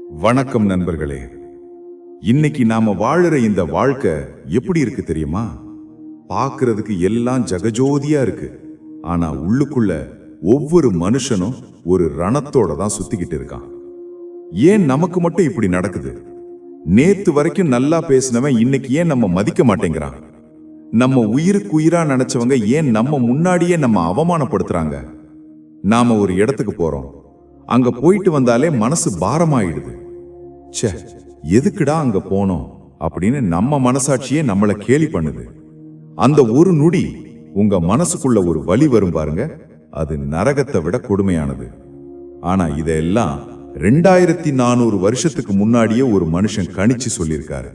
வணக்கம் நண்பர்களே. இன்னைக்கு நாம வாழுற இந்த வாழ்க்கை எப்படி இருக்கு தெரியுமா? பார்க்கிறதுக்கு எல்லாம் ஜகஜோதியா இருக்கு. ஆனா உள்ளுக்குள்ள ஒவ்வொரு மனுஷனும் ஒரு ரணத்தோட தான் சுத்திக்கிட்டு இருக்கான். ஏன் நமக்கு மட்டும் இப்படி நடக்குது? நேத்து வரைக்கும் நல்லா பேசினவன் இன்னைக்கு ஏன் நம்ம மதிக்க மாட்டேங்கிறான்? நம்ம உயிருக்கு உயிரா நினைச்சவங்க ஏன் நம்ம முன்னாடியே நம்ம அவமானப்படுத்துறாங்க? நாம ஒரு இடத்துக்கு போறோம். அங்க போயிட்டு வந்தாலே மனசு பாரமாயிடுது. ச்சே, எதுக்குடா அங்க போனோம் அப்படின்னு நம்ம மனசாட்சியே நம்மள கேலி பண்ணுது. அந்த ஒரு நொடி உங்க மனசுக்குள்ள ஒரு வலி வரும் பாருங்க, அது நரகத்தை விட கொடுமையானது. ஆனா இதெல்லாம் 2400 வருஷத்துக்கு முன்னாடியே ஒரு மனுஷன் கணிச்சு சொல்லியிருக்காரு.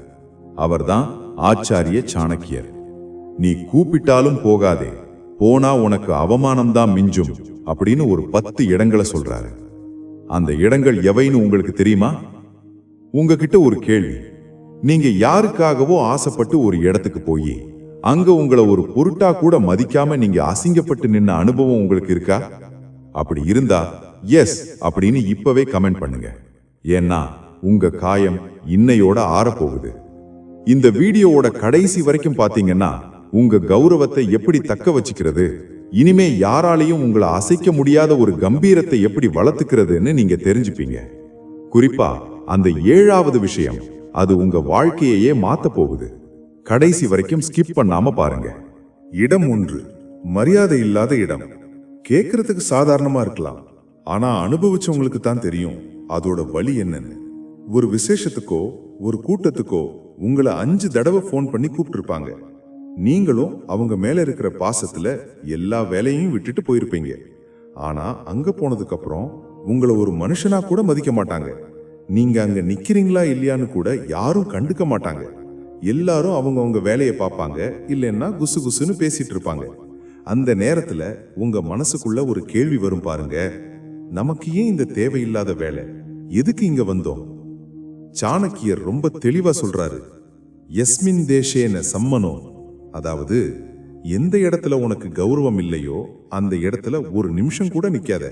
அவர்தான் ஆச்சாரிய சாணக்கியர். நீ கூப்பிட்டாலும் போகாதே, போனா உனக்கு அவமானம்தான் மிஞ்சும் அப்படின்னு ஒரு 10 இடங்களை சொல்றாரு. அந்த இடங்கள் எவைன்னு உங்களுக்கு தெரியுமா? உங்ககிட்ட ஒரு கேள்வி. நீங்க யாருக்காகவோ ஆசைப்பட்டு ஒரு இடத்துக்கு போய் அங்க உங்களை ஒரு பொருட்டா கூட மதிக்காம நீங்க அசிங்கப்பட்டு நின்ன அனுபவம் உங்களுக்கு இருக்கா? அப்படி இருந்தா எஸ் அப்படின்னு இப்பவே கமெண்ட் பண்ணுங்க. ஏன்னா உங்க காயம் இன்னையோட ஆறப்போகுது. இந்த வீடியோவோட கடைசி வரைக்கும் பாத்தீங்கன்னா உங்க கௌரவத்தை எப்படி தக்க வச்சுக்கிறது, இனிமே யாராலையும் உங்களை அசைக்க முடியாத ஒரு கம்பீரத்தை எப்படி வளர்த்துக்கிறதுன்னு நீங்க தெரிஞ்சுப்பீங்க. குறிப்பா அந்த 7வது விஷயம், அது உங்க வாழ்க்கையே மாத்த போகுது. கடைசி வரைக்கும் ஸ்கிப் பண்ணாம பாருங்க. இடம் 1, மரியாதை இல்லாத இடம். கேட்கறதுக்கு சாதாரணமா இருக்கலாம், ஆனா அனுபவிச்சவங்களுக்கு தான் தெரியும் அதோட வலி என்னன்னு. ஒரு விசேஷத்துக்கோ ஒரு கூட்டத்துக்கோ உங்களை 5 தடவை ஃபோன் பண்ணி கூப்பிட்டுருப்பாங்க. நீங்களும் அவங்க மேல இருக்கிற பாசத்துல எல்லா வேலையும் விட்டுட்டு போயிருப்பீங்க. ஆனா அங்க போனதுக்கு அப்புறம் உங்களை ஒரு மனுஷனா கூட மதிக்க மாட்டாங்க. நீங்க அங்க நிக்கிறீங்களா இல்லையான்னு கூட யாரும் கண்டுக்க மாட்டாங்க. எல்லாரும் அவங்க வேலையை பார்ப்பாங்க, இல்லைன்னா குசு குசுன்னு பேசிட்டு இருப்பாங்க. அந்த நேரத்துல உங்க மனசுக்குள்ள ஒரு கேள்வி வரும் பாருங்க, நமக்கு ஏன் இந்த தேவையில்லாத வேலை? எதுக்கு இங்க வந்தோம்? சாணக்கியர் ரொம்ப தெளிவா சொல்றாரு, யஸ்மின் தேசேன சம்மனோ. அதாவது எந்த இடத்துல உனக்கு கௌரவம் இல்லையோ அந்த இடத்துல ஒரு நிமிஷம் கூட நிக்காத.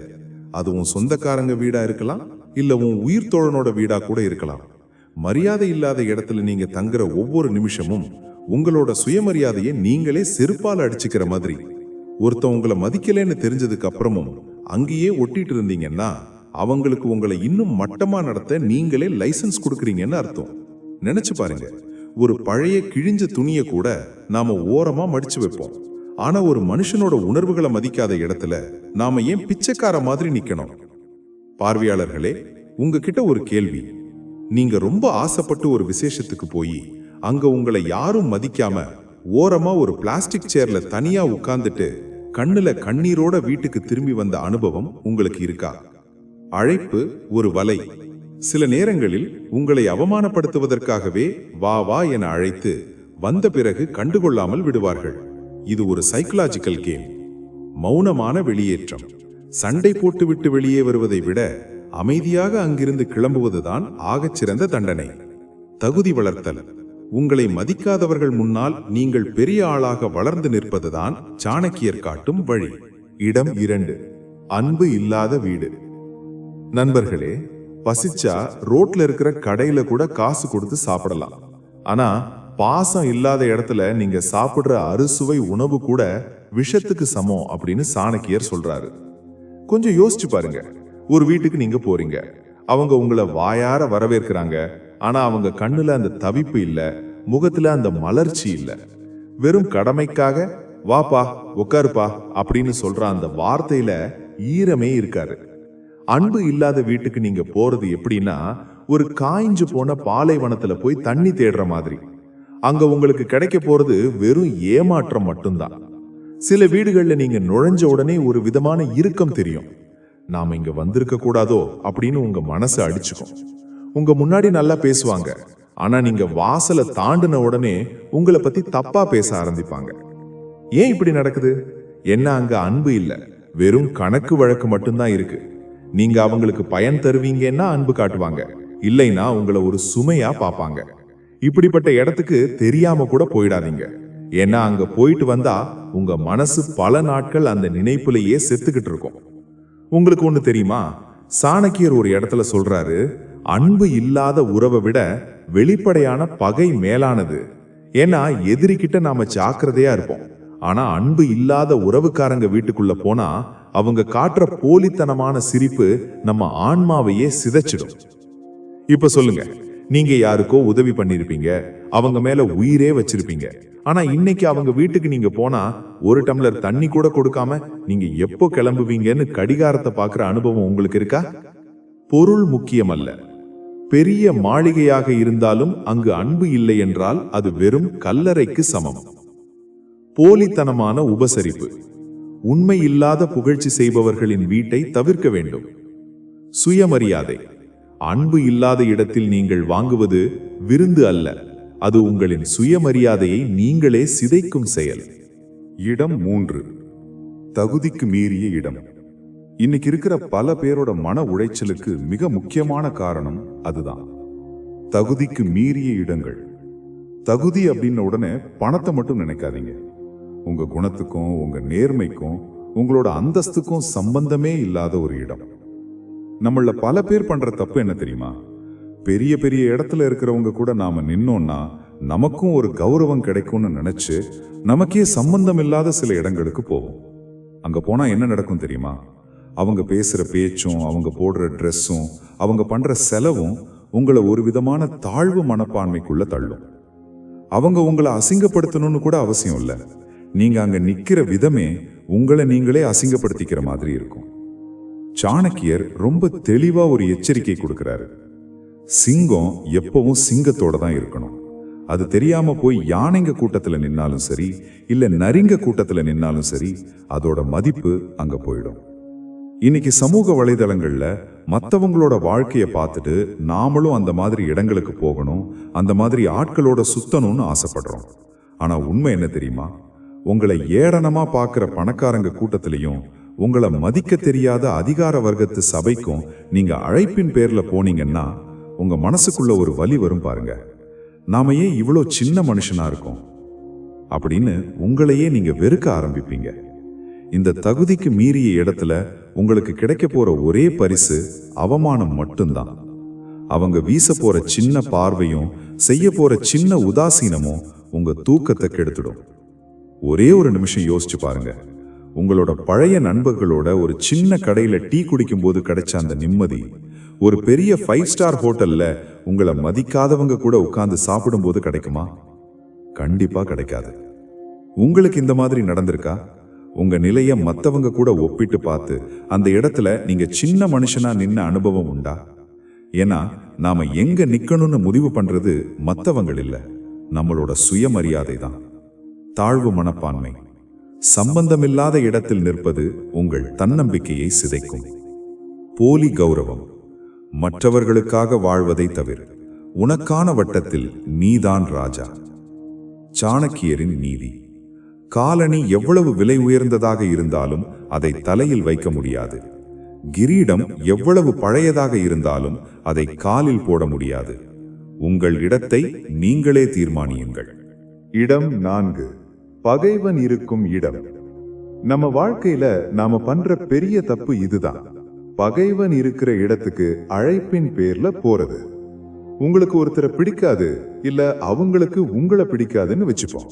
அது உன் சொந்தக்காரங்க வீடா இருக்கலாம், இல்ல உன் உயிர் தோழனோட வீடா கூட இருக்கலாம். மரியாதை இல்லாத இடத்துல நீங்க தங்குற ஒவ்வொரு நிமிஷமும் உங்களோட சுயமரியாதையை நீங்களே செருப்பால அடிச்சுக்கிற மாதிரி. ஒருத்தன் உங்களை மதிக்கலன்னு தெரிஞ்சதுக்கு அப்புறமும் அங்கேயே ஒட்டிட்டு இருந்தீங்கன்னா அவங்களுக்கு உங்களை இன்னும் மட்டமா நடத்த நீங்களே லைசன்ஸ் கொடுக்குறீங்கன்னு அர்த்தம். நினைச்சு பாருங்க, ஒரு பழைய கிழிஞ்ச துணியை கூட நாம ஓரமா மடிச்சு வைப்போம். ஆனா ஒரு மனுஷனோட உணர்வுகளை மதிக்காத இடத்துல நாம ஏன் பிச்சைக்கார மாதிரி நிக்கணும்? பார்வையாளர்களே, உங்ககிட்ட ஒரு கேள்வி. நீங்க ரொம்ப ஆசைப்பட்டு ஒரு விசேஷத்துக்கு போய் அங்க உங்களை யாரும் மதிக்காம ஓரமா ஒரு பிளாஸ்டிக் சேர்ல தனியா உட்கார்ந்துட்டு கண்ணுல கண்ணீரோட வீட்டுக்கு திரும்பி வந்த அனுபவம் உங்களுக்கு இருக்கா? அழைப்பு ஒரு வலை. சில நேரங்களில் உங்களை அவமானப்படுத்துவதற்காகவே வா வா என அழைத்து வந்த பிறகு கண்டுகொள்ளாமல் விடுவார்கள். இது ஒரு சைக்கலாஜிக்கல் கேம். மௌனமான வெளியேற்றம். சண்டை போட்டுவிட்டு வெளியே வருவதை விட அமைதியாக அங்கிருந்து கிளம்புவதுதான் ஆகச்சிறந்த தண்டனை. தகுதி வளர்த்தல். உங்களை மதிக்காதவர்கள் முன்னால் நீங்கள் பெரிய ஆளாக வளர்ந்து நிற்பதுதான் சாணக்கியர் காட்டும் வழி. இடம் 2, அன்பு இல்லாத வீடு. நண்பர்களே, பசிச்சா ரோட்ல இருக்கிற கடையில கூட காசு கொடுத்து சாப்பிடலாம். ஆனா பாசம் இல்லாத இடத்துல நீங்க சாப்பிடுற அறுசுவை உணவு கூட விஷத்துக்கு சமம் அப்படின்னு சாணக்கியர் சொல்றாரு. கொஞ்சம் யோசிச்சு பாருங்க. ஒரு வீட்டுக்கு நீங்க போறீங்க, அவங்க உங்களை வாயார வரவேற்கிறாங்க. ஆனா அவங்க கண்ணுல அந்த தவிப்பு இல்ல, முகத்துல அந்த மலர்ச்சி இல்ல. வெறும் கடமைக்காக வாப்பா உட்காருப்பா அப்படின்னு சொல்ற அந்த வார்த்தையில ஈரமே இருக்காரு. அன்பு இல்லாத வீட்டுக்கு நீங்க போறது எப்படின்னா, ஒரு காய்ஞ்சு போன பாலைவனத்துல போய் தண்ணி தேடுற மாதிரி. அங்க உங்களுக்கு கிடைக்க போறது வெறும் ஏமாற்றம் மட்டும்தான். சில வீடுகள்ல நீங்க நுழைஞ்ச உடனே ஒரு விதமான இறுக்கம் தெரியும். நாம இங்க வந்திருக்க கூடாதோ அப்படின்னு உங்க மனசு அடிச்சுக்கும். உங்க முன்னாடி நல்லா பேசுவாங்க, ஆனா நீங்க வாசலை தாண்டின உடனே உங்களை பத்தி தப்பா பேச ஆரம்பிப்பாங்க. ஏன் இப்படி நடக்குது? என்ன அங்க அன்பு இல்ல, வெறும் கணக்கு வழக்கு மட்டும்தான் இருக்கு. நீங்க அவங்களுக்கு பயன் தருவீங்கன்னா அன்பு காட்டுவாங்க, இல்லைன்னா உங்களை ஒரு சுமையா பார்ப்பாங்க. இப்படிப்பட்ட இடத்துக்கு தெரியாம கூட போயிடாதீங்க. ஏன்னா அங்க போயிட்டு வந்தா உங்க மனசு பல நாட்கள் அந்த நினைப்புலயே செத்துக்கிட்டு இருக்கும். உங்களுக்கு ஒண்ணு தெரியுமா? சாணக்கியர் ஒரு இடத்துல சொல்றாரு, அன்பு இல்லாத உறவை விட வெளிப்படையான பகை மேலானது. ஏன்னா எதிரிக்கிட்ட நாம ஜாக்கிரதையா இருப்போம். ஆனா அன்பு இல்லாத உறவுக்காரங்க வீட்டுக்குள்ள போனா அவங்க காட்டுற போலித்தனமான சிரிப்பு நம்ம ஆன்மாவையே சிதைச்சிடும். இப்ப சொல்லுங்க, நீங்க யாருக்கோ உதவி பண்ணிருப்பீங்க, அவங்க மேல உயிரே வச்சிருப்பீங்க. ஆனா இன்னைக்கு அவங்க வீட்டுக்கு நீங்க போனா ஒரு டம்ளர் தண்ணி கூட கொடுக்காம நீங்க எப்போ கிளம்புவீங்கன்னு கடிகாரத்தை பாக்குற அனுபவம் உங்களுக்கு இருக்கா? பொருள் முக்கியம் அல்ல. பெரிய மாளிகையாக இருந்தாலும் அங்கு அன்பு இல்லை என்றால் அது வெறும் கல்லறைக்கு சமம். போலித்தனமான உபசரிப்பு. உண்மை இல்லாத புகழ்ச்சி செய்பவர்களின் வீட்டை தவிர்க்க வேண்டும். சுயமரியாதை. அன்பு இல்லாத இடத்தில் நீங்கள் வாங்குவது விருந்து அல்ல, அது உங்களின் சுயமரியாதையை நீங்களே சிதைக்கும் செயல். இடம் 3. தகுதிக்கு மீறிய இடம். இன்னைக்கு இருக்கிற பல பேரோட மன உளைச்சலுக்கு மிக முக்கியமான காரணம் அதுதான். தகுதிக்கு மீறிய இடங்கள். தகுதி அப்படின்ன உடனே பணத்தை மட்டும் நினைக்காதீங்க. உங்க குணத்துக்கும் உங்க நேர்மைக்கும் உங்களோட அந்தஸ்துக்கும் சம்பந்தமே இல்லாத ஒரு இடம். நம்மள பல பேர் பண்ற தப்பு என்ன தெரியுமா? பெரிய பெரிய இடத்துல இருக்கிறவங்க கூட நாம நின்னோம்னா நமக்கும் ஒரு கௌரவம் கிடைக்கும்னு நினைச்சு நமக்கே சம்பந்தம் இல்லாத சில இடங்களுக்கு போவோம். அங்க போனா என்ன நடக்கும் தெரியுமா? அவங்க பேசுற பேச்சும் அவங்க போடுற ட்ரெஸ்ஸும் அவங்க பண்ற செலவும் உங்களை ஒரு விதமான தாழ்வு மனப்பான்மைக்குள்ள தள்ளும். அவங்க உங்களை அசிங்கப்படுத்தணும்னு கூட அவசியம் இல்லை. நீங்க அங்க நிக்கிற விதமே உங்களை நீங்களே அசிங்கப்படுத்திக்கிற மாதிரி இருக்கும். சாணக்கியர் ரொம்ப தெளிவா ஒரு எச்சரிக்கை கொடுக்கிறாரு. சிங்கம் எப்பவும் சிங்கத்தோட தான் இருக்கணும். அது தெரியாம போய் யானைங்க கூட்டத்துல நின்னாலும் சரி, இல்ல நரிங்க கூட்டத்துல நின்னாலும் சரி, அதோட மதிப்பு அங்க போயிடும். இன்னைக்கு சமூக வலைதளங்கள்ல மற்றவங்களோட வாழ்க்கையை பார்த்துட்டு நாமளும் அந்த மாதிரி இடங்களுக்கு போகணும், அந்த மாதிரி ஆட்களோட சுத்தணும்னு ஆசைப்படுறோம். ஆனா உண்மை என்ன தெரியுமா? உங்களை ஏளனமா பார்க்கிற பணக்காரங்க கூட்டத்திலையும் உங்களை மதிக்க தெரியாத அதிகார வர்க்கத்து சபைக்கும் நீங்க அழைப்பின் பேர்ல போனீங்கன்னா உங்க மனசுக்குள்ள ஒரு வலி வரும் பாருங்க. நாம ஏன் இவ்வளோ சின்ன மனுஷனா இருக்கோம் அப்படின்னு உங்களையே நீங்க வெறுக்க ஆரம்பிப்பீங்க. இந்த தகுதிக்கு மீறிய இடத்துல உங்களுக்கு கிடைக்க போற ஒரே பரிசு அவமானம் மட்டும்தான். அவங்க வீச போற சின்ன பார்வையும் செய்ய போற சின்ன உதாசீனமும் உங்க தூக்கத்தை கெடுத்துடும். ஒரே ஒரு நிமிஷம் யோசிச்சு பாருங்க. உங்களோட பழைய நண்பர்களோட ஒரு சின்ன கடையில டீ குடிக்கும் போது கிடைச்ச அந்த நிம்மதி, ஒரு பெரிய 5 ஸ்டார் ஹோட்டல்ல உங்களை மதிக்காதவங்க கூட உட்கார்ந்து சாப்பிடும் போது கிடைக்குமா? கண்டிப்பா கிடைக்காது. உங்களுக்கு இந்த மாதிரி நடந்திருக்கா? உங்க நிலைய மத்தவங்க கூட ஒப்பிட்டு பார்த்து அந்த இடத்துல நீங்க சின்ன மனுஷனா நின்ன அனுபவம் உண்டா? ஏன்னா நாம எங்க நிக்கணும்னு முடிவு பண்றது மத்தவங்கள் இல்ல, நம்மளோட சுயமரியாதை தான். தாழ்வு மனப்பான்மை. சம்பந்தமில்லாத இடத்தில் நிற்பது உங்கள் தன்னம்பிக்கையை சிதைக்கும். போலி கௌரவம். மற்றவர்களுக்காக வாழ்வதை தவிர உனக்கான வட்டத்தில் நீதான் ராஜா. சாணக்கியரின் நீதி. காலணி எவ்வளவு விலை உயர்ந்ததாக இருந்தாலும் அதை தலையில் வைக்க முடியாது. கிரீடம் எவ்வளவு பழையதாக இருந்தாலும் அதை காலில் போட முடியாது. உங்கள் இடத்தை நீங்களே தீர்மானியுங்கள். இடம் 4. பகைவன் இருக்கும் இடம். நம்ம வாழ்க்கையில நாம பண்ற பெரிய தப்பு இதுதான். பகைவன் இருக்கிற இடத்துக்கு அழைப்பின் பேர்ல போறது. உங்களுக்கு ஒருத்தரை பிடிக்காது, இல்ல அவங்களுக்கு உங்களை பிடிக்காதுன்னு வச்சுப்போம்.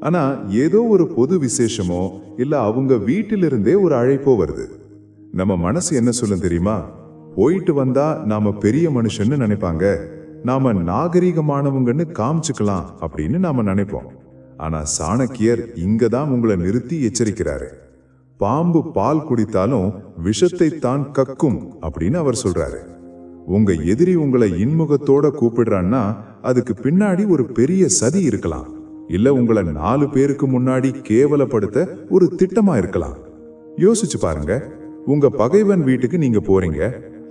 ஆனா ஏதோ ஒரு பொது விசேஷமோ இல்ல அவங்க வீட்டிலிருந்தே ஒரு அழைப்போ வருது. நம்ம மனசு என்ன சொல்லும் தெரியுமா? போயிட்டு வந்தா நாம பெரிய மனுஷன்னு நினைப்பாங்க, நாம நாகரிகமானவங்கன்னு காமிச்சுக்கலாம் அப்படின்னு நாம நினைப்போம். ஆனா சாணக்கியர் இங்கதான் உங்களை நிறுத்தி எச்சரிக்கிறாரு. பாம்பு பால் குடித்தாலும் விஷத்தை தான் கக்கும் அப்படின்னு அவர் சொல்றாரு. உங்க எதிரி உங்களை இன்முகத்தோட கூப்பிடுறான்னா அதுக்கு பின்னாடி ஒரு பெரிய சதி இருக்கலாம், இல்ல உங்களை 4 பேருக்கு முன்னாடி கேவலப்படுத்த ஒரு திட்டமா இருக்கலாம். யோசிச்சு பாருங்க. உங்க பகைவன் வீட்டுக்கு நீங்க போறீங்க,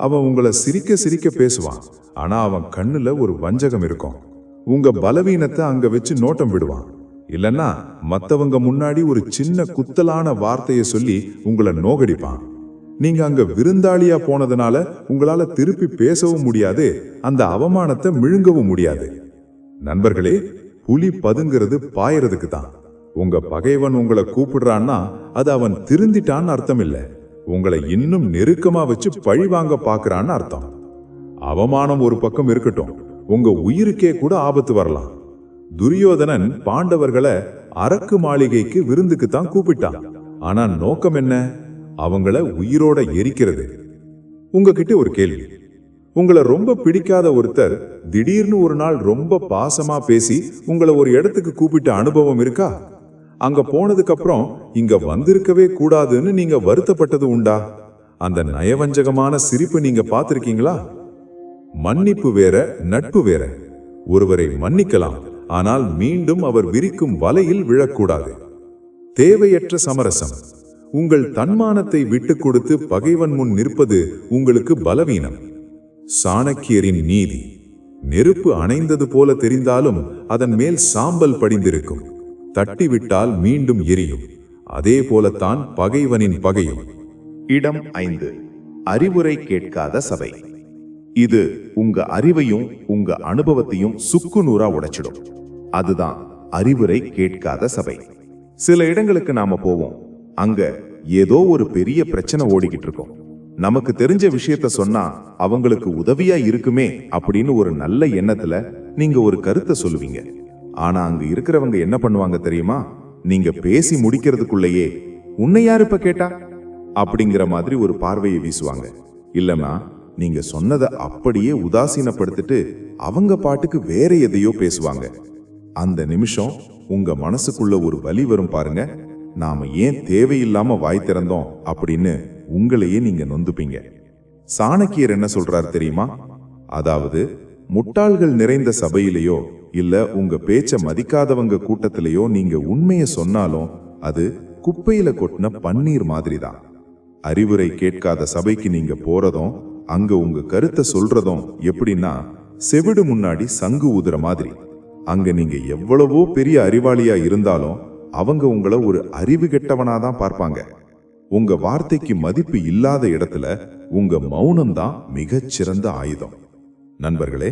அவன் உங்களை சிரிக்க சிரிக்க பேசுவான், ஆனா அவன் கண்ணுல ஒரு வஞ்சகம் இருக்கும். உங்க பலவீனத்தை அங்க வச்சு நோட்டம் விடுவான், இல்லன்னா மத்தவங்க முன்னாடி ஒரு சின்ன குத்தலான வார்த்தையை சொல்லி உங்களை நோகடிப்பான். நீங்க அங்க விருந்தாளியா போனதுனால உங்களால திருப்பி பேசவும் முடியாது, அந்த அவமானத்தை விழுங்கவும் முடியாது. நண்பர்களே, புலி பதுங்கிறது பாயறதுக்கு தான். உங்க பகைவன் உங்களை கூப்பிடுறான்னா அது அவன் திருந்திட்டான்னு அர்த்தம் இல்ல, உங்களை இன்னும் நெருக்கமா வச்சு பழி வாங்க பாக்குறான்னு அர்த்தம். அவமானம் ஒரு பக்கம் இருக்கட்டும், உங்க உயிருக்கே கூட ஆபத்து வரலாம். துரியோதனன் பாண்டவர்களை அரக்கு மாளிகைக்கு விருந்துக்கு தான் கூப்பிட்டான். ஆனா நோக்கம் என்ன? அவங்கள உயிரோட எரிக்கிறது. உங்ககிட்ட ஒரு கேள்வி. உங்களை ரொம்ப பிடிக்காத ஒருத்தர் திடீர்னு ஒரு நாள் ரொம்ப பாசமா பேசி உங்களை ஒரு இடத்துக்கு கூப்பிட்ட அனுபவம் இருக்கா? அங்க போனதுக்கு அப்புறம் இங்க வந்திருக்கவே கூடாதுன்னு நீங்க வருத்தப்பட்டது உண்டா? அந்த நயவஞ்சகமான சிரிப்பு நீங்க பார்த்திருக்கீங்களா? மன்னிப்பு வேற, நட்பு வேற. ஒருவரை மன்னிக்கலாம், ஆனால் மீண்டும் அவர் விரிக்கும் வலையில் விழக்கூடாது. தேவையற்ற சமரசம். உங்கள் தன்மானத்தை விட்டுக் கொடுத்து பகைவன் முன் நிற்பது உங்களுக்கு பலவீனம். சாணக்கியரின் நீதி. நெருப்பு அணைந்தது போல தெரிந்தாலும் அதன் மேல் சாம்பல் படிந்திருக்கும். தட்டிவிட்டால் மீண்டும் எரியும். அதே போலத்தான் பகைவனின் பகையும். இடம் 5. அறிவுரை கேட்காத சபை. இது உங்க அறிவையும் உங்க அனுபவத்தையும் சுக்குநூறா உடைச்சிடும். அதுதான் அறிவுரை கேட்காத சபை. சில இடங்களுக்கு நாம போவோம். அங்க ஏதோ ஒரு பெரிய பிரச்சனை ஓடிக்கிட்டு இருக்கும். நமக்கு தெரிஞ்ச விஷயத்த சொன்னா அவங்களுக்கு உதவியா இருக்குமே அப்படின்னு ஒரு நல்ல எண்ணத்துல நீங்க ஒரு கருத்தை சொல்லுவீங்க. ஆனா அங்க இருக்கிறவங்க என்ன பண்ணுவாங்க தெரியுமா? நீங்க பேசி முடிக்கிறதுக்குள்ளேயே உன்னை யாரு இப்ப கேட்டா அப்படிங்கிற மாதிரி ஒரு பார்வையை வீசுவாங்க. இல்லனா நீங்க சொன்னதை அப்படியே உதாசீனப்படுத்திட்டு அவங்க பாட்டுக்கு வேற எதையோ பேசுவாங்க. அந்த நிமிஷம் உங்க மனசுக்குள்ள ஒரு வலி வரும் பாருங்க. நாம ஏன் தேவையில்லாம வாய் திறந்தோம் அப்படின்னு உங்களையே நீங்க நொந்துப்பீங்க. சாணக்கியர் என்ன சொல்றாரு தெரியுமா? அதாவது முட்டாள்கள் நிறைந்த சபையிலேயோ இல்ல உங்க பேச்ச மதிக்காதவங்க கூட்டத்திலேயோ நீங்க உண்மையை சொன்னாலும் அது குப்பையில கொட்டின பன்னீர் மாதிரிதான். அறிவுரை கேட்காத சபைக்கு நீங்க போறதும் அங்க உங்க கருத்தை சொல்றதும் எப்படின்னா செவிடு முன்னாடி சங்கு ஊதுற மாதிரி. அங்க நீங்க எவ்வளவோ பெரிய அறிவாளியா இருந்தாலும் அவங்க உங்களை ஒரு அறிவு கெட்டவனாதான் பார்ப்பாங்க. உங்க வார்த்தைக்கு மதிப்பு இல்லாத இடத்துல உங்க மௌனம் தான் மிகச்சிறந்த ஆயுதம். நண்பர்களே,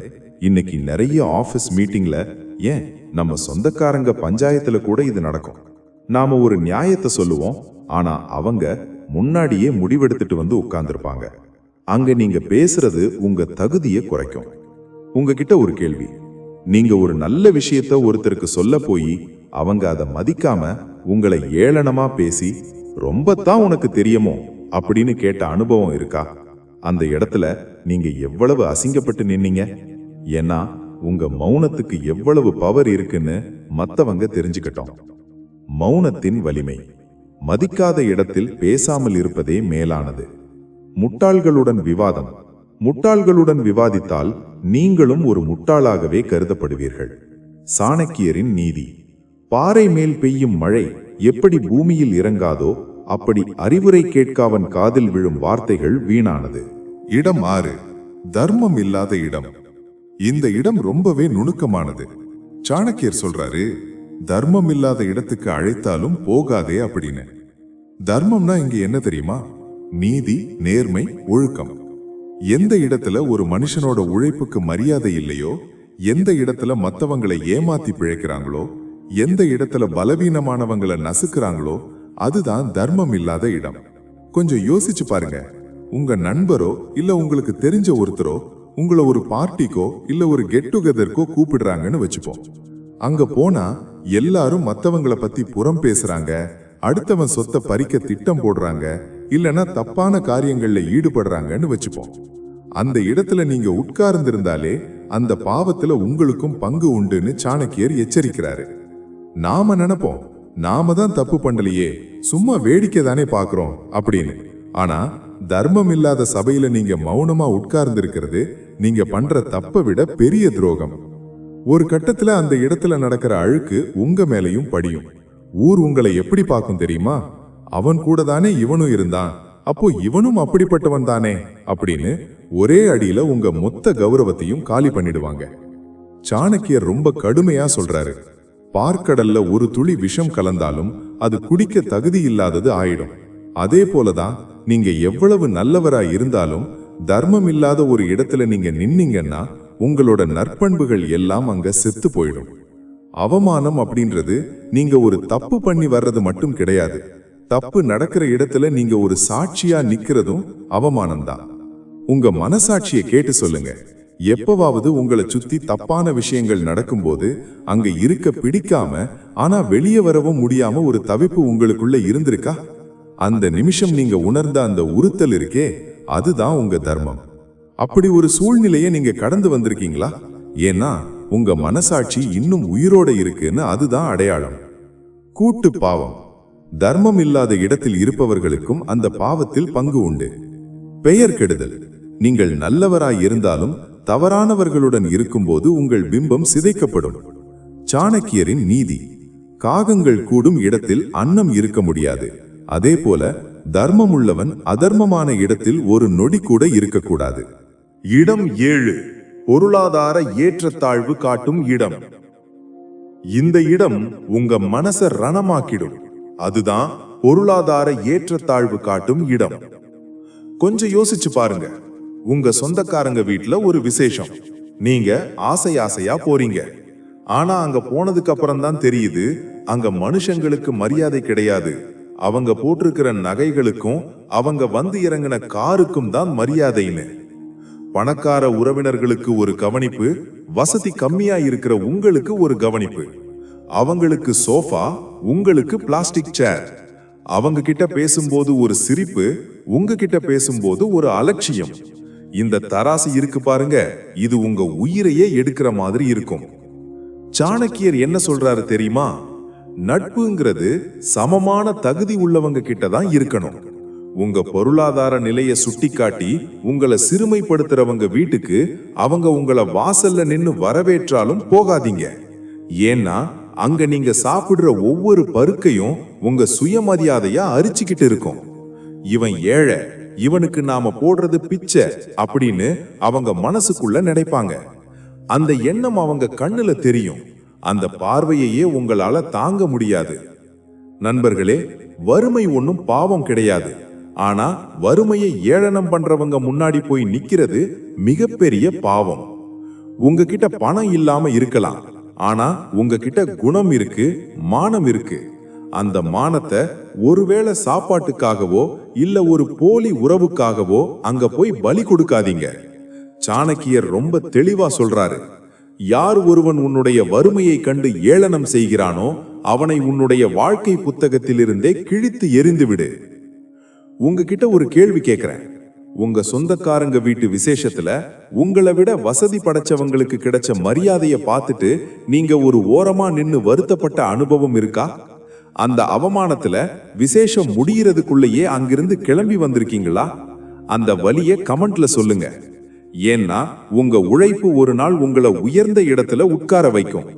இன்னைக்கு நிறைய ஆபீஸ் மீட்டிங்ல, ஏன் நம்ம சொந்தக்காரங்க பஞ்சாயத்துல கூட இது நடக்கும். நாம ஒரு நியாயத்தை சொல்லுவோம், ஆனா அவங்க முன்னாடியே முடிவெடுத்துட்டு வந்து உட்கார்ந்துருப்பாங்க. அங்க நீங்க பேசுறது உங்க தகுதியை குறைக்கும். உங்ககிட்ட ஒரு கேள்வி. நீங்க ஒரு நல்ல விஷயத்த ஒருத்தருக்கு சொல்ல போய் அவங்க அதை மதிக்காம உங்களை ஏளனமா பேசி ரொம்பத்தான் உனக்கு தெரியுமோ அப்படின்னு கேட்ட அனுபவம் இருக்கா? அந்த இடத்துல நீங்க எவ்வளவு அசிங்கப்பட்டு நின்னீங்க? ஏன்னா உங்க மௌனத்துக்கு எவ்வளவு பவர் இருக்குன்னு மத்தவங்க தெரிஞ்சுக்கிட்டோம். மௌனத்தின் வலிமை. மதிக்காத இடத்தில் பேசாமல் இருப்பதே மேலானது. முட்டாள்களுடன் விவாதம். முட்டாள்களுடன் விவாதித்தால் நீங்களும் ஒரு முட்டாளாகவே கருதப்படுவீர்கள். சாணக்கியரின் நீதி. பாறை மேல் பெய்யும் மழை எப்படி பூமியில் இறங்காதோ அப்படி அறிவுரை கேட்காவன் காதில் விழும் வார்த்தைகள் வீணானது. இடம் 6. தர்மம் இல்லாத இடம். இந்த இடம் ரொம்பவே நுணுக்கமானது. சாணக்கியர் சொல்றாரு, தர்மம் இல்லாத இடத்துக்கு அழைத்தாலும் போகாதே அப்படின்னு. தர்மம்னா இங்க என்ன தெரியுமா? நீதி, நேர்மை, ஒழுக்கம். எந்த இடத்துல ஒரு மனுஷனோட உழைப்புக்கு மரியாதை இல்லையோ, எந்த இடத்துல மத்தவங்களை ஏமாத்தி பிழைக்கிறாங்களோ, எந்த இடத்துல பலவீனமானவங்களை நசுக்கிறாங்களோ அதுதான் தர்மம் இல்லாத இடம். கொஞ்சம் யோசிச்சு பாருங்க. உங்க நண்பரோ இல்ல உங்களுக்கு தெரிஞ்ச ஒருத்தரோ உங்களை ஒரு பார்ட்டிக்கோ இல்ல ஒரு கெட் டுகெதர்க்கோ கூப்பிடுறாங்கன்னு வச்சுப்போம். அங்க போனா எல்லாரும் மத்தவங்களை பத்தி புறம் பேசுறாங்க, அடுத்தவன் சொத்தை பறிக்க திட்டம் போடுறாங்க, இல்லனா தப்பான காரியங்கள்ல ஈடுபடுறாங்கன்னு வச்சுப்போம். அந்த இடத்துல நீங்க உட்கார்ந்திருந்தாலே அந்த பாவத்துல உங்களுக்கும் பங்கு உண்டுன்னு சாணக்கியர் எச்சரிக்கிறாரு. நாம நினைப்போம், நாம தான் தப்பு பண்ணலையே, சும்மா வேடிக்கை தானே பாக்குறோம் அப்படின்னு. ஆனா தர்மம் இல்லாத சபையில நீங்க மௌனமா உட்கார்ந்து இருக்கிறது நீங்க பண்ற தப்பை விட பெரிய துரோகம். ஒரு கட்டத்துல அந்த இடத்துல நடக்கிற அழுக்கு உங்க மேலையும் படியும். ஊர் உங்களை எப்படி பார்க்கும் தெரியுமா? அவன் கூட தானே இவனும் இருந்தான், அப்போ இவனும் அப்படிப்பட்டவன் தானே அப்படின்னு ஒரே அடியில உங்க மொத்த கௌரவத்தையும் காலி பண்ணிடுவாங்க. சாணக்கியர் ரொம்ப கடுமையா சொல்றாரு, பார்க்கடல்ல ஒரு துளி விஷம் கலந்தாலும் அது குடிக்க தகுதி இல்லாதது ஆயிடும். அதே போலதான் நீங்க எவ்வளவு நல்லவரா இருந்தாலும் தர்மம் இல்லாத ஒரு இடத்துல நீங்க நின்னீங்கன்னா உங்களோட நற்பண்புகள் எல்லாம் அங்க செத்து போயிடும். அவமானம் அப்படின்றது நீங்க ஒரு தப்பு பண்ணி வர்றது மட்டும் கிடையாது. தப்பு நடக்கிற இடத்துல நீங்க ஒரு சாட்சியா நிக்கிறதும் அவமானம்தான். உங்க மனசாட்சியை கேட்டு சொல்லுங்க. எப்பவாவது உங்களை சுத்தி தப்பான விஷயங்கள் நடக்கும்போது அங்க இருக்க பிடிக்காம ஆனா வெளியே வரவும் முடியாம ஒரு தவிப்பு உங்களுக்குள்ள இருந்திருக்கா? அந்த நிமிஷம் நீங்க உணர்ந்த அந்த உறுத்தல் இருக்கே, அதுதான் உங்க தர்மம். அப்படி ஒரு சூழ்நிலையை நீங்க கடந்து வந்திருக்கீங்களா? ஏன்னா உங்க மனசாட்சி இன்னும் உயிரோட இருக்குன்னு அதுதான் அடையாளம். கூட்டு பாவம். தர்மம் இல்லாத இடத்தில் இருப்பவர்களுக்கும் அந்த பாவத்தில் பங்கு உண்டு. பெயர் கெடுதல். நீங்கள் நல்லவராய் இருந்தாலும் தவறானவர்களுடன் இருக்கும்போது உங்கள் பிம்பம் சிதைக்கப்படும். சாணக்கியரின் நீதி. காகங்கள் கூடும் இடத்தில் அன்னம் இருக்க முடியாது. அதே போல தர்மம் உள்ளவன் அதர்மமான இடத்தில் ஒரு நொடி கூட இருக்கக்கூடாது. இடம் 7. பொருளாதார ஏற்றத்தாழ்வு காட்டும் இடம். இந்த இடம் உங்க மனச ரணமாக்கிடும். அதுதான் பொருளாதார ஏற்றத்தாழ்வு காட்டும் இடம். கொஞ்சம் யோசிச்சு பாருங்க. உங்க சொந்தக்காரங்க வீட்ல ஒரு விசேஷம். நீங்க ஆசையா போறீங்க. ஆனா அங்க போனதுக்கு அப்புறம் தான் தெரியுது, அங்க மனுஷங்களுக்கு மரியாதை கிடையாது. அவங்க போட்டிருக்கிற நகைகளுக்கும் அவங்க வந்து இறங்கின காருக்கும் தான் மரியாதைன்னு. பணக்கார உறவினர்களுக்கு ஒரு கவனிப்பு, வசதி கம்மியா இருக்கிற உங்களுக்கு ஒரு கவனிப்பு. அவங்களுக்கு சோஃபா, உங்களுக்கு பிளாஸ்டிக் சேர். அவங்க கிட்ட பேசும்போது ஒரு சிரிப்பு, உங்ககிட்ட பேசும்போது ஒரு அலட்சியம். இந்த தராசு இருக்கு பாருங்க, இது உங்க உயிரையே எடுக்கிற மாதிரி இருக்கும். சாணக்கியர் என்ன சொல்றாரு தெரியுமா? நட்புங்கிறது சமமான தகுதி உள்ளவங்க கிட்ட தான் இருக்கணும். உங்க பொருளாதார நிலையை சுட்டிக்காட்டி உங்களை சிறுமைப்படுத்துறவங்க வீட்டுக்கு அவங்க உங்களை வாசல்ல நின்னு வரவேற்றாலும் போகாதீங்க. ஏன்னா அங்க நீங்க சாப்பிடுற ஒவ்வொரு பருக்கையும் உங்க சுயமரியாதையா அரிச்சுக்கிட்டு இருக்கும். இவன் ஏழை, இவனுக்கு நாம போடுறது பிச்சை அப்படின்னு அவங்க மனசுக்குள்ள நினைப்பாங்க. அந்த எண்ணம் அவங்க கண்ணுல தெரியும். அந்த பார்வையையே உங்களால தாங்க முடியாது. நண்பர்களே, வறுமை ஒன்னும் பாவம் கிடையாது. ஆனா வறுமையை ஏளனம் பண்றவங்க முன்னாடி போய் நிக்கிறது மிகப்பெரிய பாவம். உங்ககிட்ட பணம் இல்லாம இருக்கலாம், ஆனா உங்ககிட்ட குணம் இருக்கு, மானம் இருக்கு. அந்த மானத்தை ஒருவேளை சாப்பாட்டுக்காகவோ இல்ல ஒரு போலி உறவுக்காகவோ அங்க போய் பலி கொடுக்காதீங்க. சாணக்கியர் ரொம்ப தெளிவா சொல்றாரு, யார் ஒருவன் உன்னுடைய வறுமையை கண்டு ஏளனம் செய்கிறானோ அவனை உன்னுடைய வாழ்க்கை புத்தகத்திலிருந்தே கிழித்து எறிந்துவிடு. உங்ககிட்ட ஒரு கேள்வி கேட்கிறேன். உங்க சொந்தக்காரங்க வீட்டு விசேஷத்துல உங்களை விட வசதி படைச்சவங்களுக்கு கிடைச்ச மரியாதையை பார்த்துட்டு நீங்க ஒரு ஓரமா நின்னு வருத்தப்பட்ட அனுபவம் இருக்கா? அந்த அவமானத்துல விசேஷம் முடியறதுக்குள்ளேயே அங்கிருந்து கிளம்பி வந்திருக்கீங்களா? அந்த வலியை கமெண்ட்ல சொல்லுங்க. ஏன்னா உங்க உழைப்பு ஒரு நாள் உங்களை உயர்ந்த இடத்துல உட்கார வைக்கும்.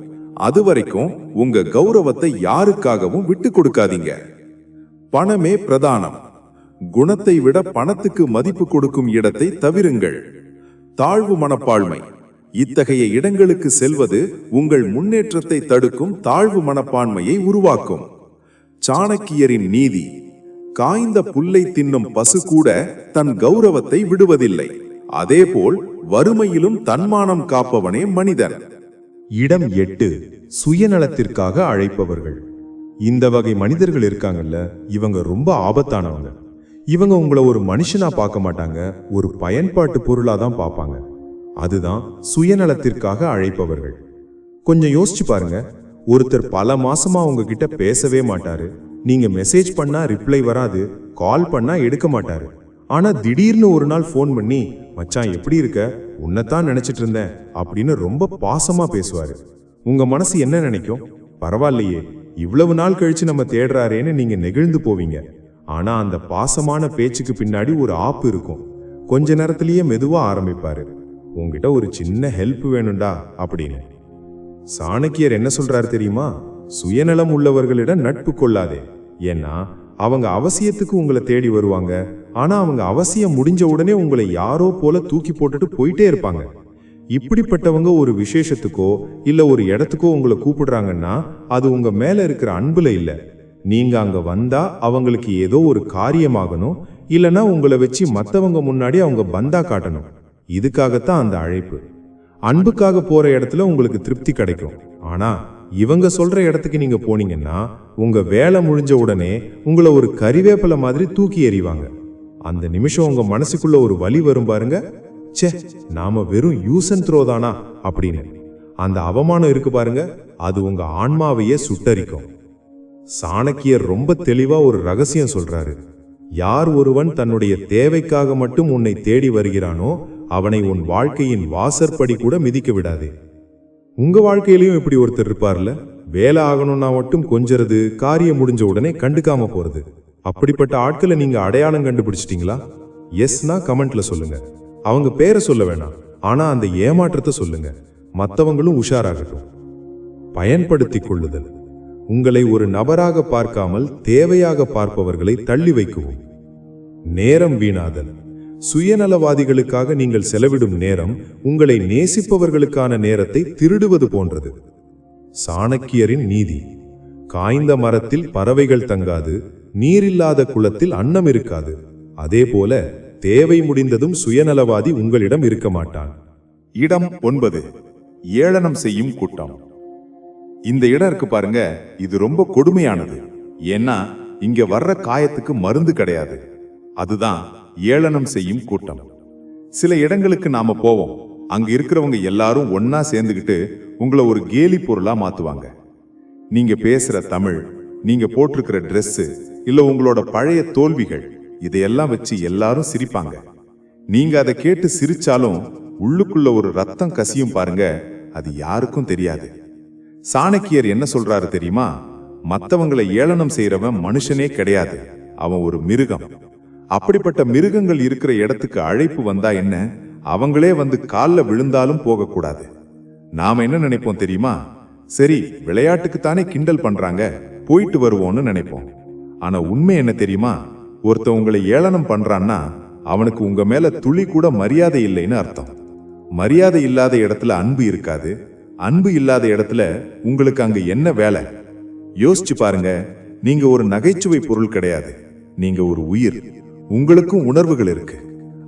அது வரைக்கும் உங்க கௌரவத்தை யாருக்காகவும் விட்டு கொடுக்காதீங்க. பணமே பிரதானம். குணத்தை விட பணத்துக்கு மதிப்பு கொடுக்கும் இடத்தை தவிருங்கள். தாழ்வு மனப்பான்மை. இத்தகைய இடங்களுக்கு செல்வது உங்கள் முன்னேற்றத்தை தடுக்கும் தாழ்வு மனப்பான்மையை உருவாக்கும். சாணக்கியரின் நீதி. காய்ந்த புல்லை தின்னும் பசு கூட தன் கௌரவத்தை விடுவதில்லை. அதேபோல் வறுமையிலும் தன்மானம் காப்பவனே மனிதன். இடம் 8. சுயநலத்திற்காக அழைப்பவர்கள். இந்த வகை மனிதர்கள் இருக்காங்கல்ல, இவங்க ரொம்ப ஆபத்தானவங்க. இவங்க உங்களை ஒரு மனுஷனா பார்க்க மாட்டாங்க, ஒரு பயன்பாட்டு பொருளா தான் பார்ப்பாங்க. அதுதான் சுயநலத்திற்காக அழைப்பவர்கள். கொஞ்சம் யோசிச்சு பாருங்க. ஒருத்தர் பல மாசமா உங்ககிட்ட பேசவே மாட்டாரு. நீங்க மெசேஜ் பண்ணா ரிப்ளை வராது, கால் பண்ணா எடுக்க மாட்டாரு. ஆனா திடீர்னு ஒரு நாள் ஃபோன் பண்ணி, மச்சான் எப்படி இருக்க, உன்னைத்தான் நினைச்சிட்டு இருந்தேன் அப்படின்னு ரொம்ப பாசமா பேசுவாரு. உங்க மனசு என்ன நினைக்கும்? பரவாயில்லையே, இவ்வளவு நாள் கழிச்சு நம்ம தேடுறாரேன்னு நீங்க நெகிழ்ந்து போவீங்க. ஆனா அந்த பாசமான பேச்சுக்கு பின்னாடி ஒரு ஆப்பு இருக்கும். கொஞ்ச நேரத்திலேயே மெதுவா ஆரம்பிப்பாரு, உங்ககிட்ட ஒரு சின்ன ஹெல்ப் வேணும்டா அப்படின்னு. சாணக்கியர் என்ன சொல்றாரு தெரியுமா? சுயநலம் உள்ளவர்களிடம் நட்பு கொள்ளாதே. ஏன்னா அவங்க அவசியத்துக்கு உங்களை தேடி வருவாங்க. ஆனா அவங்க அவசியம் முடிஞ்ச உடனே உங்களை யாரோ போல தூக்கி போட்டுட்டு போயிட்டே இருப்பாங்க. இப்படிப்பட்டவங்க ஒரு விசேஷத்துக்கோ இல்ல ஒரு இடத்துக்கோ உங்களை கூப்பிடுறாங்கன்னா அது உங்க மேல இருக்கிற அன்புல இல்ல. நீங்க அங்க வந்தா அவங்களுக்கு ஏதோ ஒரு காரியமாகணும், இல்லைன்னா உங்களை வச்சு மத்தவங்க முன்னாடி அவங்க பந்தா காட்டணும். இதுக்காகத்தான் அந்த அழைப்பு. அன்புக்காக போற இடத்துல உங்களுக்கு திருப்தி கிடைக்கும். ஆனா இவங்க சொல்ற இடத்துக்கு நீங்க போனீங்கன்னா உங்க வேலை முடிஞ்ச உடனே உங்களை ஒரு கறிவேப்பிலை மாதிரி தூக்கி எறிவாங்க. அந்த நிமிஷம் உங்க மனசுக்குள்ள ஒரு வலி வரும் பாருங்க, ச்சே நாம வெறும் யூஸ் அண்ட் த்ரோ தானா அப்படின்னு. அந்த அவமானம் இருக்கு பாருங்க, அது உங்க ஆன்மாவையே சுட்டரிக்கும். சாணக்கியர் ரொம்ப தெளிவா ஒரு ரகசியம் சொல்றாரு. யார் ஒருவன் தன்னுடைய தேவைக்காக மட்டும் உன்னை தேடி வருகிறானோ அவனை உன் வாழ்க்கையின் வாசற்படி கூட மிதிக்க விடாதே. உங்க வாழ்க்கையிலையும் இப்படி ஒருத்தர் இருப்பார்ல, வேலை ஆகணும்னா மட்டும் கொஞ்சறது, காரியம் முடிஞ்ச உடனே கண்டுக்காம போறது. அப்படிப்பட்ட ஆட்களை நீங்க அடையாளம் கண்டுபிடிச்சிட்டீங்களா? எஸ்னா கமெண்ட்ல சொல்லுங்க. அவங்க பேரை சொல்ல வேணாம், ஆனா அந்த ஏமாற்றத்தை சொல்லுங்க. மற்றவங்களும் உஷாராகட்டும். பயன்படுத்திக் கொள்ளுதல். உங்களை ஒரு நபராக பார்க்காமல் தேவையாக பார்ப்பவர்களை தள்ளி வைக்கவும். நேரம் வீணாதல். சுயநலவாதிகளுக்காக நீங்கள் செலவிடும் நேரம் உங்களை நேசிப்பவர்களுக்கான நேரத்தை திருடுவது போன்றது. சாணக்கியரின் நீதி. காய்ந்த மரத்தில் பறவைகள் தங்காது, நீரில்லாத குளத்தில் அன்னம் இருக்காது. அதே போல தேவை முடிந்ததும் சுயநலவாதி உங்களிடம் இருக்க மாட்டான். இடம் 9. ஏளனம் செய்யும் கூட்டம். இந்த இடம் இருக்கு பாருங்க, இது ரொம்ப கொடுமையானது. ஏன்னா இங்க வர்ற காயத்துக்கு மருந்து கிடையாது. அதுதான் ஏளனம் செய்யும் கூட்டம். சில இடங்களுக்கு நாம போவோம், அங்க இருக்கிறவங்க எல்லாரும் ஒன்னா சேர்ந்துகிட்டு உங்களை ஒரு கேலி பொருளா மாத்துவாங்க. நீங்க பேசுற தமிழ், நீங்க போட்டிருக்கிற Dress, இல்ல உங்களோட பழைய தோல்விகள், இதையெல்லாம் வச்சு எல்லாரும் சிரிப்பாங்க. நீங்க அதை கேட்டு சிரிச்சாலும் உள்ளுக்குள்ள ஒரு ரத்தம் கசியும் பாருங்க, அது யாருக்கும் தெரியாது. சாணக்கியர் என்ன சொல்றாரு தெரியுமா? மத்தவங்களை ஏளனம் செய்யறவன் மனுஷனே கிடையாது, அவன் ஒரு மிருகம். அப்படிப்பட்ட மிருகங்கள் இருக்கிற இடத்துக்கு அழைப்பு வந்தா என்ன, அவங்களே வந்து கால்ல விழுந்தாலும் போகக்கூடாது. நாம என்ன நினைப்போம் தெரியுமா? சரி, விளையாட்டுக்குத்தானே கிண்டல் பண்றாங்க, போயிட்டு வருவோம்னு நினைப்போம். ஆனா உண்மை என்ன தெரியுமா? ஒருத்தன் உங்களை ஏளனம் பண்றான்னா அவனுக்கு உங்க மேல துளி கூட மரியாதை இல்லைன்னு அர்த்தம். மரியாதை இல்லாத இடத்துல அன்பு இருக்காது, அன்பு இல்லாத இடத்துல உங்களுக்கு அங்க என்ன வேலை? யோசிச்சு பாருங்க. நீங்க ஒரு நகைச்சுவை பொருள் கிடையாது, நீங்க ஒரு உயிர். உங்களுக்கும் உணர்வுகள் இருக்கு.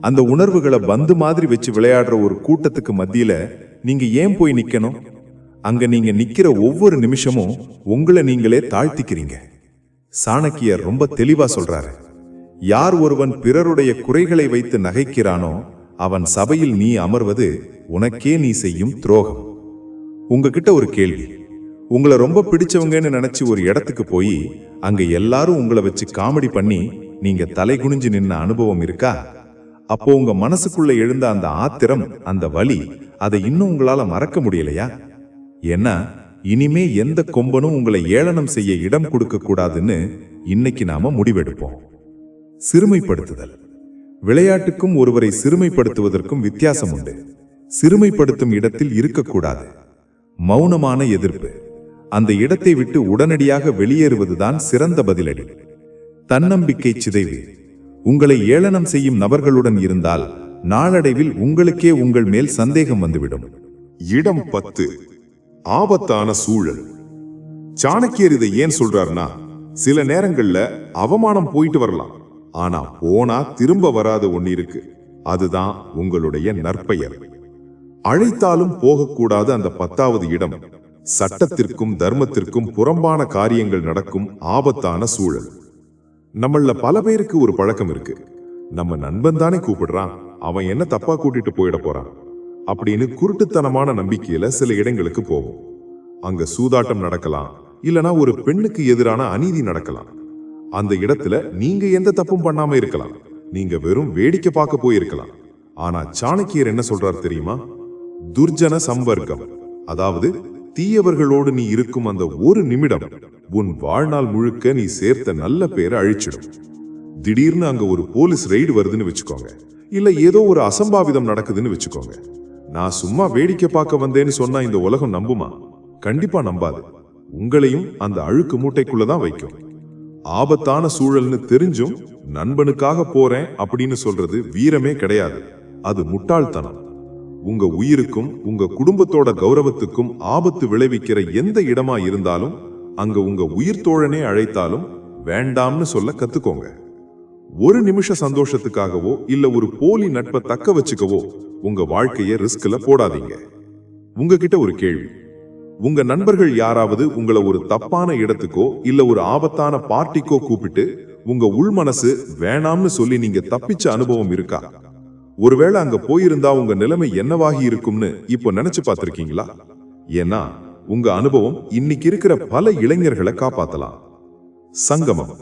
அந்த உணர்வுகளை பந்து மாதிரி வச்சு விளையாடுற ஒரு கூட்டத்துக்கு மத்தியில நீங்க ஏன் போய் நிக்கணும்? அங்க நீங்க நிக்கிற ஒவ்வொரு நிமிஷமும் உங்களை நீங்களே தாழ்த்திக்கிறீங்க. சாணக்கியர் ரொம்ப தெளிவா சொல்றாரு. யார் ஒருவன் பிறருடைய குறைகளை வைத்து நகைக்கிறானோ அவன் சபையில் நீ அமர்வது உனக்கே நீ செய்யும் துரோகம். உங்ககிட்ட ஒரு கேள்வி. உங்களை ரொம்ப பிடிச்சவங்கன்னு நினைச்சு ஒரு இடத்துக்கு போய் அங்க எல்லாரும் உங்களை வச்சு காமெடி பண்ணி நீங்க தலை குனிஞ்சு நின்ன அனுபவம் இருக்கா? அப்போ உங்க மனசுக்குள்ள எழுந்த அந்த ஆத்திரம், அந்த வலி, அதை இன்னும் உங்களால மறக்க முடியலையா? ஏன்னா இனிமே எந்த கொம்பனும் உங்களை ஏளனம் செய்ய இடம் கொடுக்க கூடாதுன்னு இன்னைக்கு நாம முடிவெடுப்போம். சிறுமைப்படுத்துதல். விளையாட்டுக்கும் ஒருவரை சிறுமைப்படுத்துவதற்கும் வித்தியாசம் உண்டு. சிறுமைப்படுத்தும் இடத்தில் இருக்கக்கூடாது. மௌனமான எதிர்ப்பு. அந்த இடத்தை விட்டு உடனடியாக வெளியேறுவதுதான் சிறந்த பதிலடி. தன்னம்பிக்கை சிதைவு. உங்களை ஏளனம் செய்யும் நபர்களுடன் இருந்தால் நாளடைவில் உங்களுக்கே உங்கள் மேல் சந்தேகம் வந்துவிடும். இடம் 10. ஆபத்தான சூழல். சாணக்கியர் இதை ஏன் சொல்றாருன்னா, சில நேரங்கள்ல அவமானம் போயிட்டு வரலாம், ஆனா போனா திரும்ப வராத ஒண்ணு இருக்கு. அதுதான் உங்களுடைய நற்பெயர். அழைத்தாலும் போகக்கூடாத அந்த 10வது இடம். சட்டத்திற்கும் தர்மத்திற்கும் புறம்பான காரியங்கள் நடக்கும் ஆபத்தான சூழல். நம்மள பல பேருக்கு ஒரு பழக்கம் இருக்கு. நம்ம நண்பன் தானே கூப்பிடுறான், அவன் என்ன தப்பா கூட்டிட்டு போயிட போறான் அப்படின்னு குருட்டுத்தனமான நம்பிக்கையில சில இடங்களுக்கு போவோம். அங்க சூதாட்டம் நடக்கலாம், இல்லனா ஒரு பெண்ணுக்கு எதிரான அநீதி நடக்கலாம். அந்த இடத்துல நீங்க எந்த தப்பும் பண்ணாம இருக்கலாம், நீங்க வெறும் வேடிக்கை பார்க்க போயிருக்கலாம். ஆனா சாணக்கியர் என்ன சொல்றாரு தெரியுமா? துர்ஜன சம்பர்க்கம், அதாவது தீயவர்களோடு நீ இருக்கும் அந்த ஒரு நிமிடம் உன் வாழ்நாள் முழுக்க நீ சேர்த்த நல்ல பேரை அழிச்சிடும். திடீர்னு அங்க ஒரு போலீஸ் ரெய்டு வருதுன்னு வச்சுக்கோங்க, இல்ல ஏதோ ஒரு அசம்பாவிதம் நடக்குதுன்னு வச்சுக்கோங்க. நான் சும்மா வேடிக்கை பார்க்க வந்தேன்னு சொன்னா இந்த உலகம் நம்புமா? கண்டிப்பா நம்பாது. உங்களையும் அந்த அழுக்கு மூட்டைக்குள்ளதான் வைக்கும். ஆபத்தான சூழல்னு தெரிஞ்சும் நண்பனுக்காக போறேன் அப்படின்னு சொல்றது வீரமே கிடையாது, அது முட்டாள்தனம். உங்க உயிருக்கும் உங்க குடும்பத்தோட கௌரவத்துக்கும் ஆபத்து விளைவிக்கிற எந்த இடமா இருந்தாலும் அங்க உங்க உயிர் தோழனே அழைத்தாலும் வேண்டாம்னு சொல்ல கத்துக்கோங்க. ஒரு நிமிஷ சந்தோஷத்துக்காகவோ இல்ல ஒரு போலி நட்பை தக்க வச்சுக்கவோ உங்க வாழ்க்கைய ரிஸ்க்ல போடாதீங்க. உங்ககிட்ட ஒரு கேள்வி. உங்க நண்பர்கள் யாராவது உங்களை ஒரு தப்பான இடத்துக்கோ இல்ல ஒரு ஆபத்தான பார்ட்டிக்கோ கூப்பிட்டு உங்க உள் மனசு வேணாம்னு சொல்லி நீங்க தப்பிச்ச அனுபவம் இருக்கா? ஒருவேளை அங்க போயிருந்தா உங்க நிலைமை என்னவாகி இருக்கும்னு இப்போ நினைச்சு பார்த்திருக்கீங்களா? ஏன்னா உங்க அனுபவம் இன்னைக்கு இருக்கிற பல இளைஞர்களை காப்பாத்தலாம். சங்கமம்.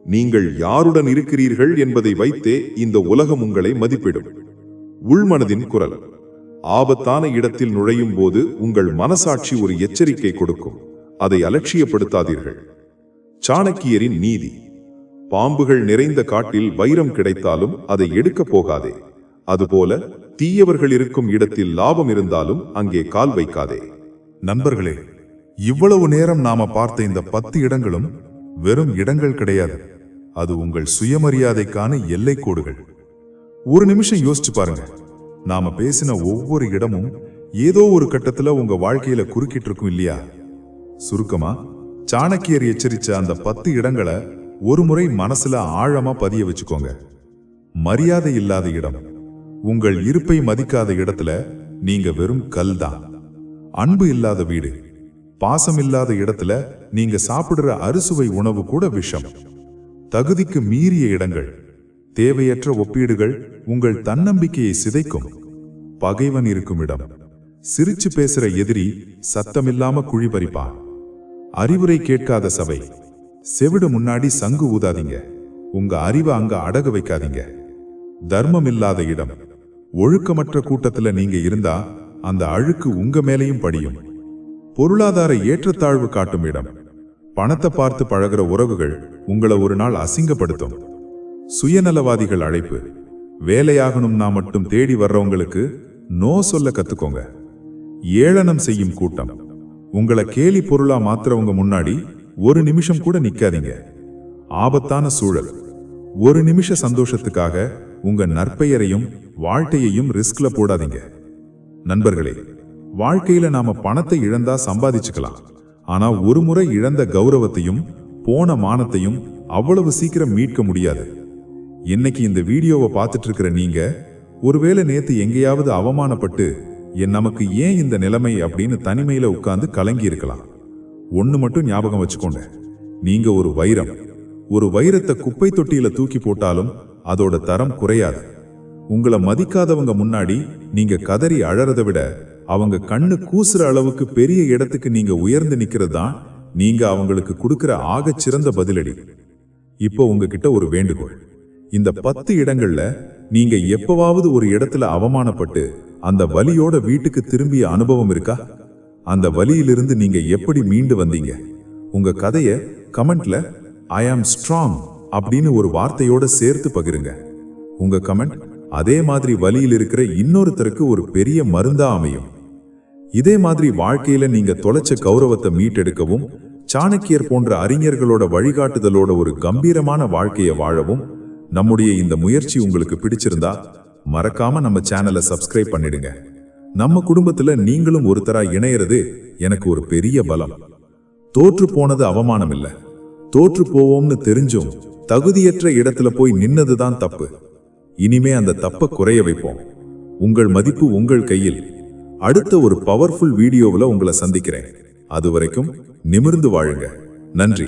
நீங்கள் யாருடன் இருக்கிறீர்கள் என்பதை வைத்தே இந்த உலகம் உங்களை மதிப்பிடும். உள்மனதின் குரல். ஆபத்தான இடத்தில் நுழையும் போது உங்கள் மனசாட்சி ஒரு எச்சரிக்கை கொடுக்கும். அதை அலட்சியப்படுத்தாதீர்கள். சாணக்கியரின் நீதி. பாம்புகள் நிறைந்த காட்டில் வைரம் கிடைத்தாலும் அதை எடுக்கப் போகாதே. அதுபோல தீயவர்கள் இருக்கும் இடத்தில் லாபம் இருந்தாலும் அங்கே கால் வைக்காதே. நண்பர்களே, இவ்வளவு நேரம் நாம பார்த்த இந்த 10 இடங்களும் வெறும் இடங்கள் கிடையாது. அது உங்கள் சுயமரியாதைக்கான எல்லைக்கோடுகள். ஒரு நிமிஷம் யோசிச்சு பாருங்க. நாம பேசின ஒவ்வொரு இடமும் ஏதோ ஒரு கட்டத்துல உங்க வாழ்க்கையில குறுக்கிட்டு இருக்கும் இல்லையா? சுருக்கமா, சாணக்கியர் எச்சரிச்ச அந்த 10 இடங்களை ஒரு முறை மனசுல ஆழமா பதிய வச்சுக்கோங்க. மரியாதை இல்லாத இடம். உங்கள் இருப்பை மதிக்காத இடத்துல நீங்க வெறும் கல் தான். அன்பு இல்லாத வீடு. பாசம் இல்லாத இடத்துல நீங்க சாப்பிடுற அறுசுவை உணவு கூட விஷம். தகுதிக்கு மீறிய இடங்கள். தேவையற்ற ஒப்பீடுகள் உங்கள் தன்னம்பிக்கையை சிதைக்கும். பகைவன் இருக்கும் இடம். சிரிச்சு பேசுற எதிரி சத்தமில்லாம குழி பறிப்பான். அறிவுரை கேட்காத சபை. செவிடு முன்னாடி சங்கு ஊதாதீங்க. உங்க அறிவை அங்க அடகு வைக்காதீங்க. தர்மம் இல்லாத இடம். ஒழுக்கமற்ற கூட்டத்துல நீங்க இருந்தா அந்த அழுக்கு உங்க மேலையும் படியும். பொருளாதார ஏற்றத்தாழ்வு காட்டும் இடம். பணத்தை பார்த்து பழகிற உறவுகள் உங்களை ஒரு நாள் அசிங்கப்படுத்தும். சுயநலவாதிகள் அழைப்பு. வேலையாகணும்னா மட்டும் தேடி வர்றவங்களுக்கு நோ சொல்ல கத்துக்கோங்க. ஏளனம் செய்யும் கூட்டம். உங்களை கேலி பொருளா மாத்துறவங்க முன்னாடி ஒரு நிமிஷம் கூட நிக்காதீங்க. ஆபத்தான சூழல். ஒரு நிமிஷ சந்தோஷத்துக்காக உங்க நற்பெயரையும் வாழ்க்கையையும் ரிஸ்க்ல போடாதீங்க. நண்பர்களே, வாழ்க்கையில நாம பணத்தை இழந்தா சம்பாதிச்சுக்கலாம். ஆனா ஒரு முறை இழந்த கௌரவத்தையும் போன மானத்தையும் அவ்வளவு சீக்கிரம் மீட்க முடியாது. இன்னைக்கு இந்த வீடியோவை பார்த்துட்டு இருக்கிற நீங்க ஒருவேளை நேத்து எங்கேயாவது அவமானப்பட்டு நமக்கு ஏன் இந்த நிலைமை அப்படின்னு தனிமையில உட்கார்ந்து கலங்கி இருக்கலாம். ஒண்ணு மட்டும் ஞாபகம் வச்சுக்கோங்க. நீங்க ஒரு வைரம். ஒரு வைரத்தை குப்பை தொட்டியில தூக்கி போட்டாலும் அதோட தரம் குறையாது. உங்களை மதிக்காதவங்க முன்னாடி நீங்க கதறி அழறதை விட அவங்க கண்ணு கூசுற அளவுக்கு பெரிய இடத்துக்கு நீங்க உயர்ந்து நிக்கிறது தான் நீங்க அவங்களுக்கு கொடுக்கிற ஆகச் சிறந்த பதிலடி. இப்போ உங்ககிட்ட ஒரு வேண்டுகோள். இந்த 10 இடங்கள்ல நீங்க எப்பவாவது ஒரு இடத்துல அவமானப்பட்டு அந்த வலியோட வீட்டுக்கு திரும்பிய அனுபவம் இருக்கா? அந்த வலியிலிருந்து நீங்க எப்படி மீண்டு வந்தீங்க? உங்க கதைய கமெண்ட்ல ஐ ஆம் ஸ்ட்ராங் அப்படின்னு ஒரு வார்த்தையோட சேர்த்து பகிருங்க. உங்க கமெண்ட் அதே மாதிரி வலியில் இருக்கிற இன்னொருத்தருக்கு ஒரு பெரிய மருந்தா அமையும். இதே மாதிரி வாழ்க்கையில நீங்க தொலைச்ச கௌரவத்தை மீட்டெடுக்கவும் சாணக்கியர் போன்ற அறிஞர்களோட வழிகாட்டுதலோட ஒரு கம்பீரமான வாழ்க்கையை வாழவும் நம்முடைய இந்த முயற்சி உங்களுக்கு பிடிச்சிருந்தா மறக்காம நம்ம சேனலை சப்ஸ்கிரைப் பண்ணிடுங்க. நம்ம குடும்பத்துல நீங்களும் ஒருத்தரா இணையறது எனக்கு ஒரு பெரிய பலம். தோற்று போனது அவமானம் இல்ல. தோற்று போவோம்னு தெரிஞ்சும் தகுதியற்ற இடத்துல போய் நின்னதுதான் தப்பு. இனிமே அந்த தப்பை குறைய வைப்போம். உங்கள் மதிப்பு உங்கள் கையில். அடுத்த ஒரு பவர்ஃபுல் வீடியோவில் உங்களை சந்திக்கிறேன். அதுவரைக்கும் நிமிர்ந்து வாழுங்க. நன்றி.